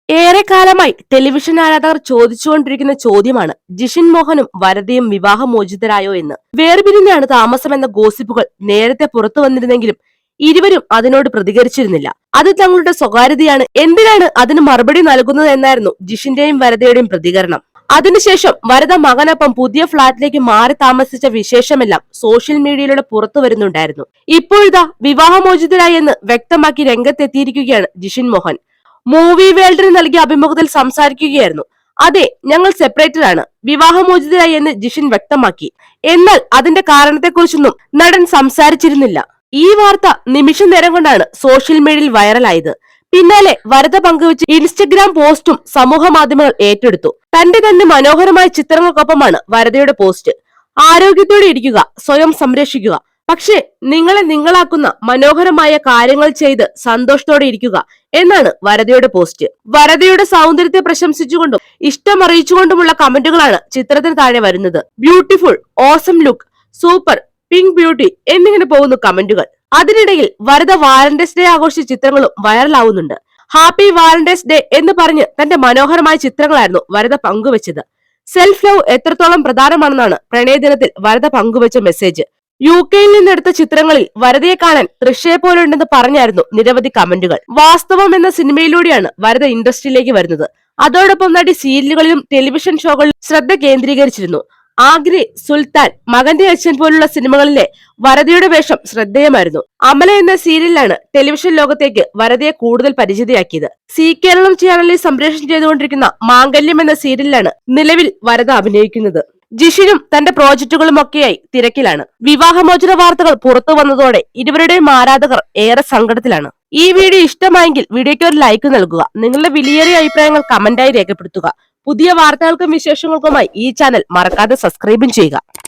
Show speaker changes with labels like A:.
A: ഏറെക്കാലമായി ടെലിവിഷൻ ആരാധകർ ചോദിച്ചുകൊണ്ടിരിക്കുന്ന ചോദ്യമാണ് ജിഷിൻ മോഹനും വരദയും വിവാഹമോചിതരായോ എന്ന്. വേർപിരിഞ്ഞാണ് താമസമെന്ന ഗോസിപ്പുകൾ നേരത്തെ പുറത്തു വന്നിരുന്നെങ്കിലും ഇരുവരും അതിനോട് പ്രതികരിച്ചിരുന്നില്ല. അത് തങ്ങളുടെ സ്വകാര്യതയാണ്, എന്തിനാണ് അതിന് മറുപടി നൽകുന്നത് എന്നായിരുന്നു ജിഷിന്റെയും വരദയുടെയും പ്രതികരണം. അതിനുശേഷം വരദ മകനൊപ്പം പുതിയ ഫ്ളാറ്റിലേക്ക് മാറി താമസിച്ച വിശേഷമെല്ലാം സോഷ്യൽ മീഡിയയിലൂടെ പുറത്തു വരുന്നുണ്ടായിരുന്നു. ഇപ്പോഴിതാ വിവാഹമോചിതരായി എന്ന് വ്യക്തമാക്കി രംഗത്തെത്തിയിരിക്കുകയാണ് ജിഷിൻ മോഹൻ. മൂവി വേൾഡിന് നൽകിയ അഭിമുഖത്തിൽ സംസാരിക്കുകയായിരുന്നു. അതെ, ഞങ്ങൾ സെപ്പറേറ്റഡ് ആണ്, വിവാഹമോചിതരായി എന്ന് ജിഷിൻ വ്യക്തമാക്കി. എന്നാൽ അതിന്റെ കാരണത്തെക്കുറിച്ചൊന്നും നടൻ സംസാരിച്ചിരുന്നില്ല. ഈ വാർത്ത നിമിഷ നേരം കൊണ്ടാണ് സോഷ്യൽ മീഡിയയിൽ വൈറലായത്. പിന്നാലെ വരദ പങ്കുവച്ച് ഇൻസ്റ്റഗ്രാം പോസ്റ്റും സമൂഹ മാധ്യമങ്ങൾ ഏറ്റെടുത്തു. തന്റെ തന്നെ മനോഹരമായ ചിത്രങ്ങൾക്കൊപ്പമാണ് വരദയുടെ പോസ്റ്റ്. ആരോഗ്യത്തോടെ ഇരിക്കുക, സ്വയം സംരക്ഷിക്കുക, പക്ഷേ നിങ്ങളെ നിങ്ങളാക്കുന്ന മനോഹരമായ കാര്യങ്ങൾ ചെയ്ത് സന്തോഷത്തോടെ ഇരിക്കുക എന്നാണ് വരദയുടെ പോസ്റ്റ്. വരദയുടെ സൗന്ദര്യത്തെ പ്രശംസിച്ചുകൊണ്ടും ഇഷ്ടമറിയിച്ചുകൊണ്ടുമുള്ള കമന്റുകളാണ് ചിത്രത്തിന് താഴെ വരുന്നത്. Beautiful, awesome look, super, pink beauty എന്നിങ്ങനെ പോകുന്നു കമന്റുകൾ. അതിനിടയിൽ വരദ വാലന്റൈൻസ് ഡേ ആഘോഷിച്ച ചിത്രങ്ങളും വൈറലാവുന്നുണ്ട്. ഹാപ്പി വാലന്റൈൻസ് ഡേ എന്ന് പറഞ്ഞ് തന്റെ മനോഹരമായ ചിത്രങ്ങളായിരുന്നു വരദ പങ്കുവച്ചത്. സെൽഫ് ലവ് എത്രത്തോളം പ്രധാനമാണെന്നാണ് പ്രണയദിനത്തിൽ വരദ പങ്കുവച്ച മെസ്സേജ്. UK-യിൽ നിന്നെടുത്ത ചിത്രങ്ങളിൽ വരദയെ കാണാൻ തൃഷയെ പോലെ ഉണ്ടെന്ന് പറഞ്ഞായിരുന്നു നിരവധി കമന്റുകൾ. വാസ്തവം എന്ന സിനിമയിലൂടെയാണ് വരദ ഇൻഡസ്ട്രിയിലേക്ക് വരുന്നത്. അതോടൊപ്പം നടി സീരിയലുകളിലും ടെലിവിഷൻ ഷോകളിലും ശ്രദ്ധ കേന്ദ്രീകരിച്ചിരുന്നു. ആഗ്രി, സുൽത്താൻ, മകന്റെ അച്ഛൻ പോലുള്ള സിനിമകളിലെ വരദയുടെ വേഷം ശ്രദ്ധേയമായിരുന്നു. അമല എന്ന സീരിയലിലാണ് ടെലിവിഷൻ ലോകത്തേക്ക് വരദയെ കൂടുതൽ പരിചിതയാക്കിയത്. സി കേരളം ചാനലിൽ സംപ്രേഷണം ചെയ്തുകൊണ്ടിരിക്കുന്ന മാംഗല്യം എന്ന സീരിയലിലാണ് നിലവിൽ വരദ അഭിനയിക്കുന്നത്. ജിഷിനും തന്റെ പ്രോജക്റ്റുകളും ഒക്കെയായി തിരക്കിലാണ്. വിവാഹമോചന വാർത്തകൾ പുറത്തു വന്നതോടെ ഇരുവരുടെയും ആരാധകർ ഏറെ സങ്കടത്തിലാണ്. ഈ വീഡിയോ ഇഷ്ടമായെങ്കിൽ വീഡിയോയ്ക്ക് ഒരു ലൈക്ക് നൽകുക. നിങ്ങളുടെ വിലയേറിയ അഭിപ്രായങ്ങൾ കമന്റായി രേഖപ്പെടുത്തുക. പുതിയ വാർത്തകൾക്കും വിശേഷങ്ങൾക്കുമായി ഈ ചാനൽ മറക്കാതെ സബ്സ്ക്രൈബും ചെയ്യുക.